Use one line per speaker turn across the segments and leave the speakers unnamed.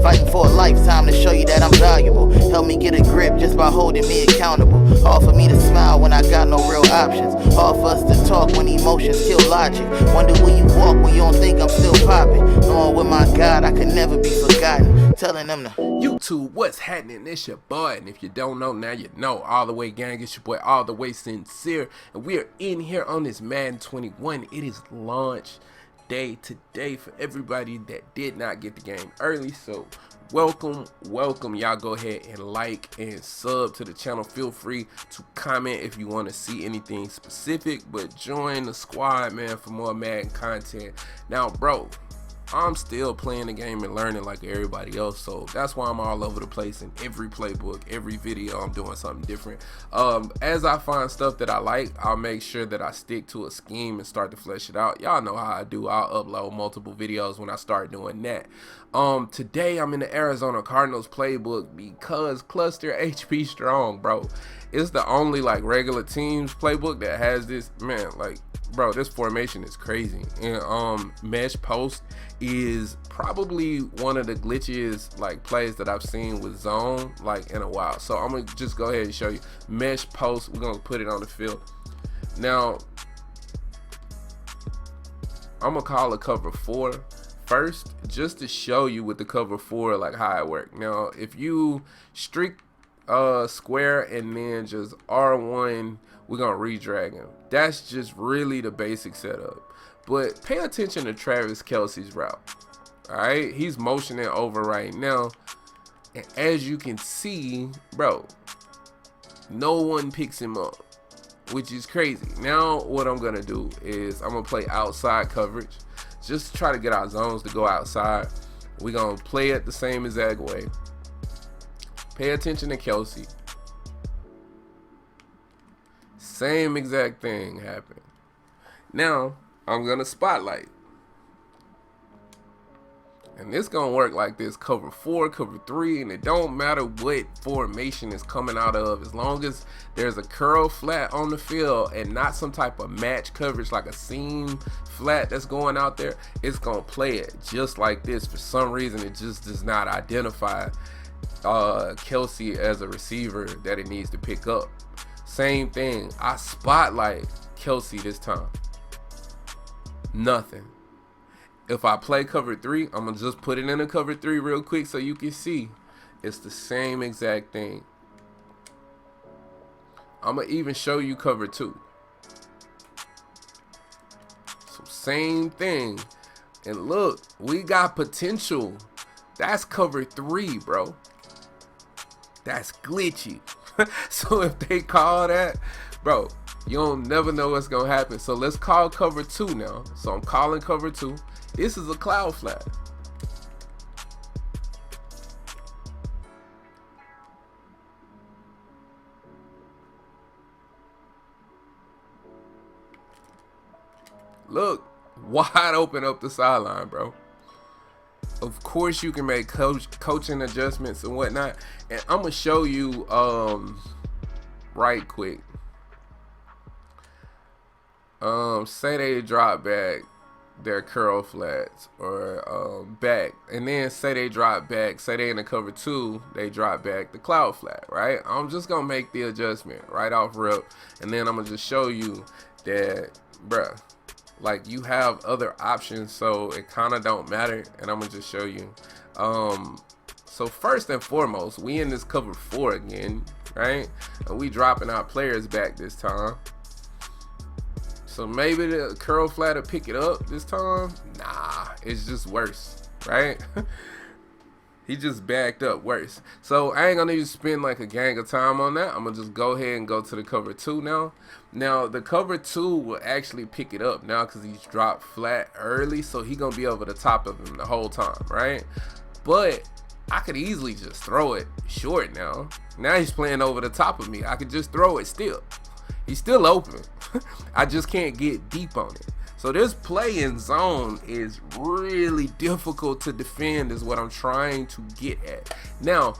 Fighting for a lifetime to show you that I'm valuable. Help me get a grip just by holding me accountable. Hard for me to smile when I got no real options. Hard for us to talk when emotions kill logic. Wonder where you walk when you don't think I'm still popping. Knowing with my God I could never be forgotten. Telling them to
YouTube, what's happening? It's your boy, and if you don't know, now you know. All the way gang, it's your boy All the Way Sincere, and we are in here on this Madden 21. It is launch day today for everybody that did not get the game early, so welcome. Y'all go ahead and like and sub to the channel. Feel free to comment if you want to see anything specific, but join the squad, man, for more Madden content. Now, bro, I'm still playing the game and learning like everybody else, so that's why I'm all over the place in every playbook, every video. I'm doing something different. As I find stuff that I like, I'll make sure that I stick to a scheme and start to flesh it out. Y'all know how I do. I'll upload multiple videos when I start doing that. Today I'm in the Arizona Cardinals playbook because cluster HP strong, bro. It's the only like regular teams playbook that has this, man, like, bro, this formation is crazy. And mesh post is probably one of the glitchiest like plays that I've seen with zone like in a while. So I'm gonna just go ahead and show you mesh post. We're gonna put it on the field. Now I'm gonna call a cover 4 first, just to show you with the cover 4 like how it works. Now if you streak square and then just R1, we're gonna redrag him. That's just really the basic setup. But pay attention to Travis Kelce's route. Alright, he's motioning over right now, and as you can see, bro, no one picks him up, which is crazy. Now what I'm gonna do is I'm gonna play outside coverage, just to try to get our zones to go outside. We're gonna play it the same exact way. Pay attention to Kelce. Same exact thing happened. Now I'm gonna spotlight, and this gonna work like this: cover 4, cover 3, and it don't matter what formation is coming out of, as long as there's a curl flat on the field and not some type of match coverage like a seam flat that's going out there. It's gonna play it just like this. For some reason, it just does not identify Kelce as a receiver that it needs to pick up. Same thing, I spotlight Kelce this time. Nothing. If I play cover 3, I'm gonna just put it in a cover 3 real quick so you can see it's the same exact thing. I'm gonna even show you cover 2. So same thing. And look, we got potential. That's cover 3, bro. That's glitchy. So if they call that, bro, you'll never know what's gonna happen. So let's call cover 2 now. So I'm calling cover 2. This is a cloud flat. Look, wide open up the sideline, bro. Of course you can make coaching adjustments and whatnot, and I'm gonna show you right quick. Say they drop back their curl flats or back, and then say they drop back, say they in the cover 2, they drop back the cloud flat, right? I'm just gonna make the adjustment right off rip, and then I'm gonna just show you that, bruh, like, you have other options, so it kind of don't matter, and I'm gonna just show you. So first and foremost, we in this cover 4 again, right? And we dropping our players back this time. So maybe the curl flat will pick it up this time. Nah, it's just worse, right? He just backed up worse. So I ain't gonna need to spend like a gang of time on that. I'm gonna just go ahead and go to the cover 2 now. Now the cover 2 will actually pick it up now because he's dropped flat early, so he gonna be over the top of him the whole time, right? But I could easily just throw it short now. Now he's playing over the top of me. I could just throw it still. He's still open. I just can't get deep on it. So this play in zone is really difficult to defend, is what I'm trying to get at. Now,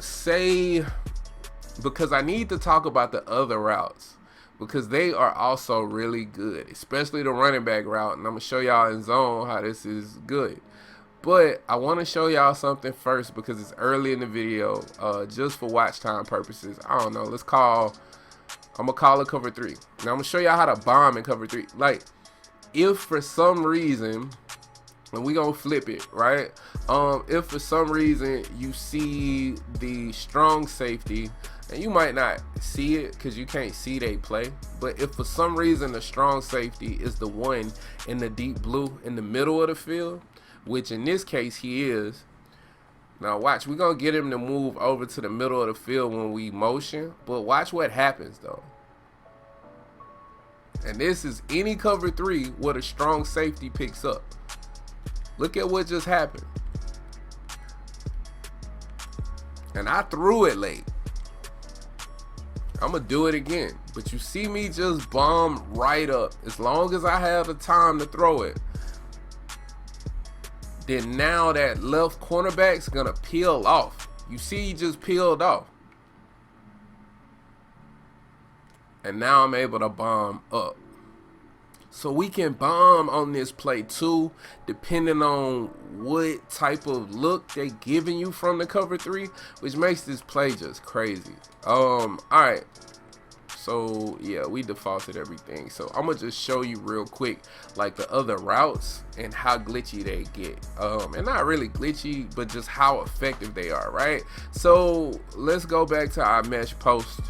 say, because I need to talk about the other routes, because they are also really good, especially the running back route, and I'm gonna show y'all in zone how this is good. But I want to show y'all something first because it's early in the video, just for watch time purposes. I don't know. I'm gonna call it cover 3. Now I'm gonna show y'all how to bomb in cover 3. Like, if for some reason, and we gonna flip it, right? If for some reason you see the strong safety, and you might not see it because you can't see they play, but if for some reason the strong safety is the one in the deep blue in the middle of the field, which in this case he is. Now watch, we're gonna get him to move over to the middle of the field when we motion, but watch what happens though. And this is any cover 3 where a strong safety picks up. Look at what just happened. And I threw it late. I'm gonna do it again, but you see me just bomb right up. As long as I have the time to throw it, then now that left cornerback's gonna peel off. You see, he just peeled off. And now I'm able to bomb up. So we can bomb on this play too, depending on what type of look they giving you from the cover 3, which makes this play just crazy. Alright. So yeah, we defaulted everything. So I'm gonna just show you real quick like the other routes and how glitchy they get. And not really glitchy, but just how effective they are, right? So let's go back to our mesh post.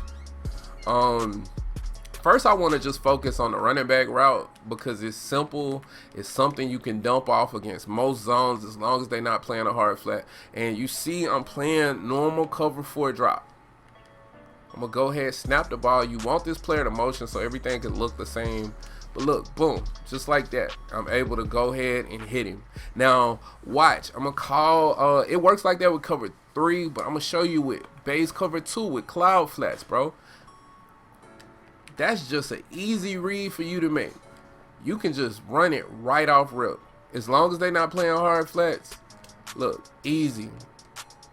First, I want to just focus on the running back route because it's simple. It's something you can dump off against most zones as long as they're not playing a hard flat. And you see I'm playing normal cover 4 drop. I'm going to go ahead, snap the ball. You want this player to motion so everything can look the same. But look, boom, just like that. I'm able to go ahead and hit him. Now, watch. I'm going to call, it works like that with cover 3, but I'm going to show you with base cover 2 with cloud flats, bro. That's just an easy read for you to make. You can just run it right off rip. As long as they're not playing hard flats, look, easy.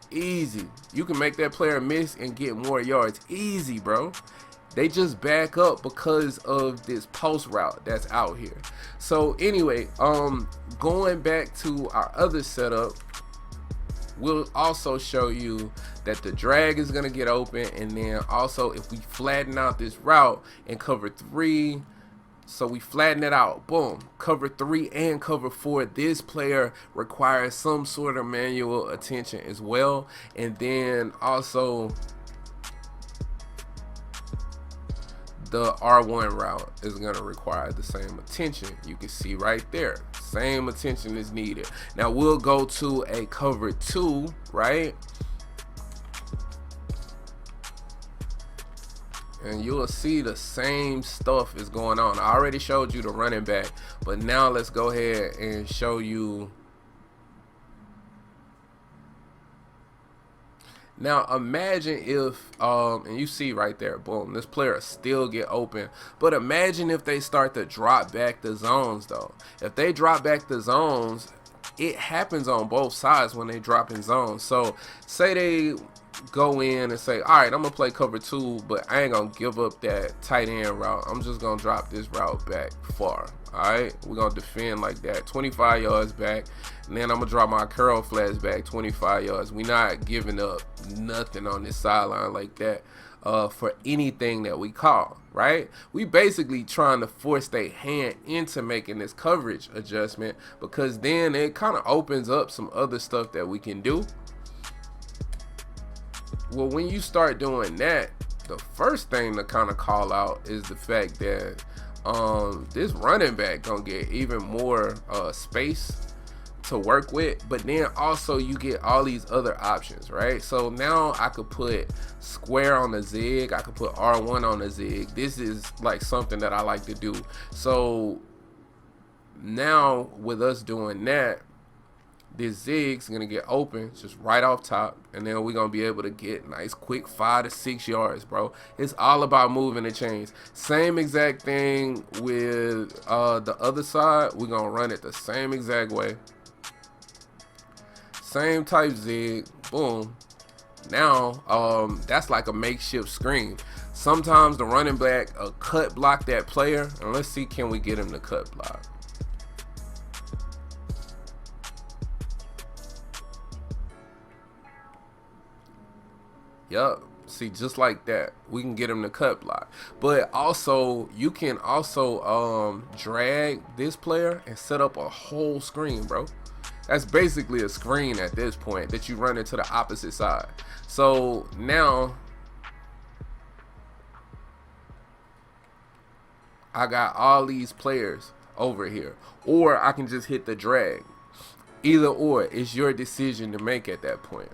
Easy. You can make that player miss and get more yards. Easy, bro. They just back up because of this post route that's out here. So anyway, going back to our other setup, we'll also show you that the drag is going to get open, and then also if we flatten out this route and cover 3, so we flatten it out, boom, cover 3 and cover 4, this player requires some sort of manual attention as well. And then also the R1 route is going to require the same attention. You can see right there, same attention is needed. Now we'll go to a cover 2, right? And you'll see the same stuff is going on. I already showed you the running back, but now let's go ahead and show you. Now imagine if, and you see right there, boom, this player still get open. But imagine if they start to drop back the zones though. If they drop back the zones, it happens on both sides when they drop in zones. So say they go in and say, all right, I'm gonna play cover 2, but I ain't gonna give up that tight end route. I'm just gonna drop this route back far. All right, we're gonna defend like that, 25 yards back, and then I'm gonna drop my curl flats back 25 yards. We not giving up nothing on this sideline like that for anything that we call, right? We basically trying to force their hand into making this coverage adjustment, because then it kind of opens up some other stuff that we can do. Well, when you start doing that, the first thing to kind of call out is the fact that this running back gonna get even more space to work with, but then also you get all these other options, right? So now I could put square on the zig, I could put R1 on the zig. This is like something that I like to do. So now with us doing that, this zig's gonna get open just right off top, and then we're gonna be able to get nice quick 5 to 6 yards, bro. It's all about moving the chains. Same exact thing with the other side. We're gonna run it the same exact way, same type zig, boom. Now that's like a makeshift screen. Sometimes the running back cut block that player, and let's see, can we get him to cut block? Yup. See, just like that, we can get him to cut block. But also, you can also drag this player and set up a whole screen, bro. That's basically a screen at this point that you run into the opposite side. So now I got all these players over here. Or I can just hit the drag. Either or, it's your decision to make at that point.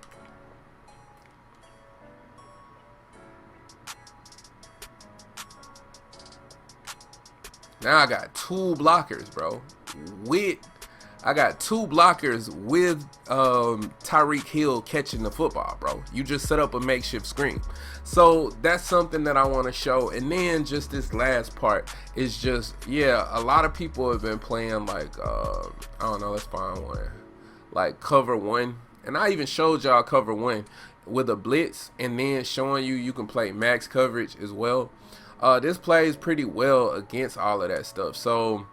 Now I got two blockers, bro. I got two blockers with Tyreek Hill catching the football, bro. You just set up a makeshift screen. So that's something that I want to show. And then just this last part is just, yeah, a lot of people have been playing like, I don't know, let's find one. Like cover one. And I even showed y'all cover one with a blitz and then showing you can play max coverage as well. This plays pretty well against all of that stuff. So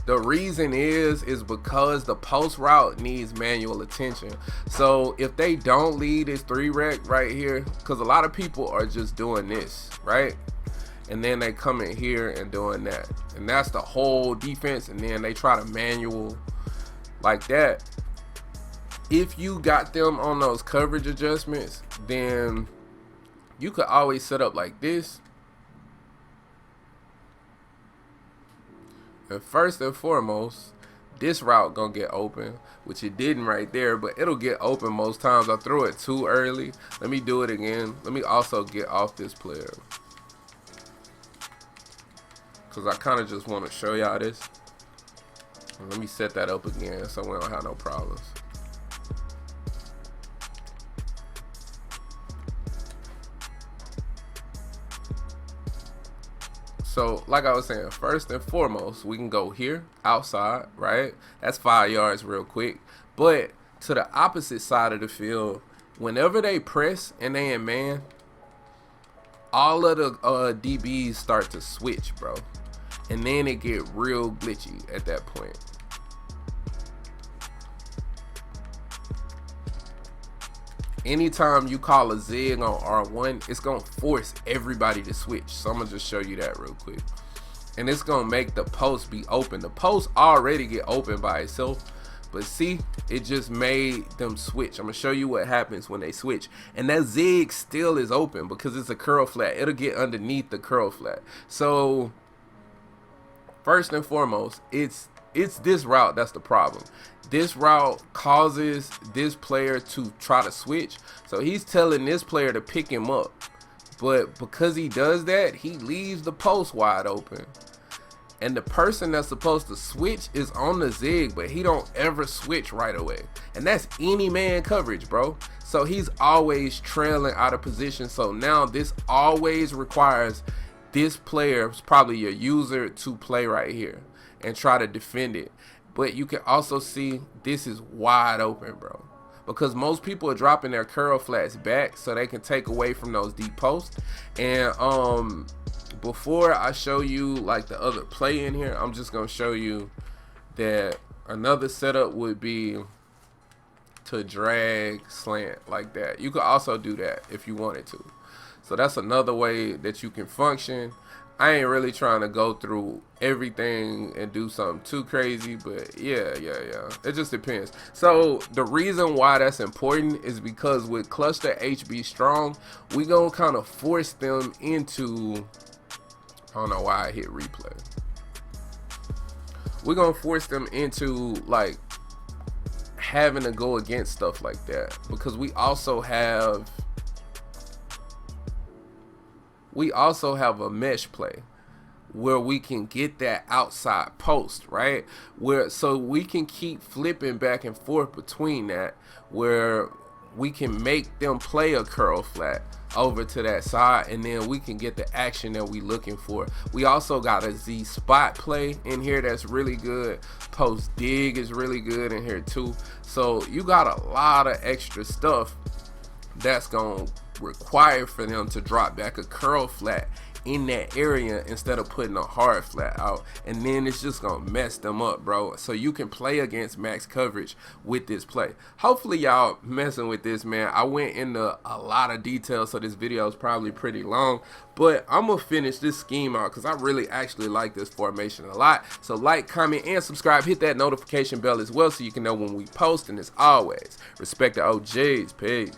the reason is because the post route needs manual attention. So if they don't lead this 3-rec right here, because a lot of people are just doing this, right? And then they come in here and doing that. And that's the whole defense. And then they try to manual like that. If you got them on those coverage adjustments, then you could always set up like this. And first and foremost, this route gonna get open, which it didn't right there, but it'll get open most times. I threw it too early. Let me do it again. Let me also get off this player, because I kind of just want to show y'all this. Let me set that up again so we don't have no problems. So like I was saying, first and foremost, we can go here outside, right? That's 5 yards real quick. But to the opposite side of the field, whenever they press and they in man, all of the DBs start to switch, bro. And then it get real glitchy at that point. Anytime you call a zig on R1, it's gonna force everybody to switch. So I'm gonna just show you that real quick. And it's gonna make the post be open. The post already get open by itself, but see, it just made them switch. I'm gonna show you what happens when they switch. And that zig still is open because it's a curl flat. It'll get underneath the curl flat. So first and foremost, it's this route that's the problem. This route causes this player to try to switch. So he's telling this player to pick him up. But because he does that, he leaves the post wide open. And the person that's supposed to switch is on the zig, but he don't ever switch right away. And that's any man coverage, bro. So he's always trailing out of position. So now this always requires this player, probably your user, to play right here and try to defend it. But you can also see this is wide open, bro, because most people are dropping their curl flats back so they can take away from those deep posts. And before I show you like the other play in here, I'm just gonna show you that another setup would be to drag slant like that. You could also do that if you wanted to. So that's another way that you can function. I ain't really trying to go through everything and do something too crazy, but yeah. It just depends. So the reason why that's important is because with cluster HB strong, we gonna kind of force them into, I don't know why I hit replay. We're gonna force them into like having to go against stuff like that, because we also have a mesh play where we can get that outside post, right? So we can keep flipping back and forth between that, where we can make them play a curl flat over to that side, and then we can get the action that we looking for. We also got a Z spot play in here that's really good. Post dig is really good in here too. So you got a lot of extra stuff that's gonna require for them to drop back a curl flat in that area instead of putting a hard flat out, and then it's just gonna mess them up, bro. So you can play against max coverage with this play. Hopefully y'all messing with this, man. I went into a lot of detail, so this video is probably pretty long, but I'm gonna finish this scheme out because I really actually like this formation a lot. So like, comment, and subscribe. Hit that notification bell as well so you can know when we post. And as always, respect the OGs. Peace.